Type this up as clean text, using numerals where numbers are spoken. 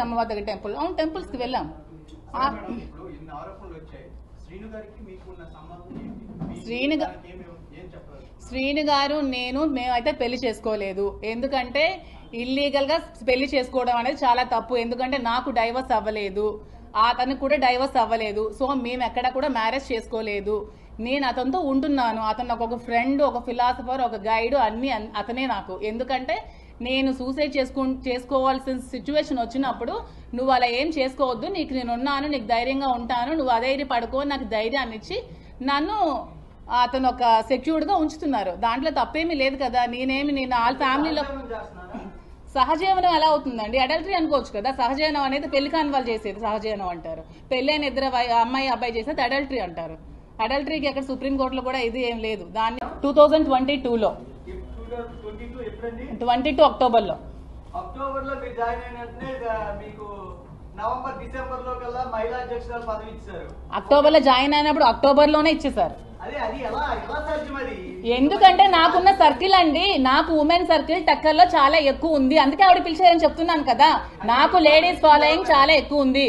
అమ్మవారి దగ్గర టెంపుల్. అవును, టెంపుల్స్ కి వెళ్ళాం. శ్రీను గారు మేమైతే పెళ్లి చేసుకోలేదు. ఎందుకంటే ఇల్లీగల్ గా పెళ్లి చేసుకోవడం అనేది చాలా తప్పు. ఎందుకంటే నాకు డైవర్స్ అవ్వలేదు, అతనికి కూడా డైవర్స్ అవ్వలేదు. సో మేము ఎక్కడ కూడా మ్యారేజ్ చేసుకోలేదు. నేను అతనితో ఉంటున్నాను. అతను ఒక ఫ్రెండ్, ఒక ఫిలాసఫర్, ఒక గైడ్, అన్ని అతనే నాకు. ఎందుకంటే నేను సూసైడ్ చేసుకోవాల్సిన సిచ్యువేషన్ వచ్చినప్పుడు నువ్వు అలా ఏం చేసుకోవద్దు, నీకు నేను ఉన్నాను, నీకు ధైర్యంగా ఉంటాను, నువ్వు అధైర్య పడుకో, నాకు ధైర్యాన్ని ఇచ్చి నన్ను అతను ఒక సెక్యూర్డ్ గా ఉంచుతున్నారు. దాంట్లో తప్పేమీ లేదు కదా. నేను వాళ్ళ ఫ్యామిలీలో సహజీవనం ఎలా అవుతుందండి? అడల్టరీ అనుకోవచ్చు కదా. సహజీవనం అనేది పెళ్లి కాని వాళ్ళు చేసేది సహజీవనం అంటారు. పెళ్ళైన ఇద్దరు అమ్మాయి అబ్బాయి చేసేది అడల్టరీ అంటారు. అడల్టరీకి ఎక్కడ సుప్రీంకోర్టులో కూడా ఇది ఏం లేదు. దాన్ని 2022లో 22 అక్టోబర్లో మీరు జాయిన్ అయినట్టే మీకు నవంబర్ డిసెంబర్ లో కల్లా మహిళా అధ్యక్షురాలు పదవి ఇచ్చారు. అక్టోబర్లో జాయిన్ అయినప్పుడు అక్టోబర్లోనే ఇచ్చేసారు. ఎందుకంటే నాకున్న సర్కిల్ అండి, నాకు ఉమెన్ సర్కిల్ టక్కర్లో చాలా ఎక్కువ ఉంది. అందుకే ఆవిడ పిలిచారని చెప్తున్నాను కదా. నాకు లేడీస్ ఫాలోయింగ్ చాలా ఎక్కువ ఉంది.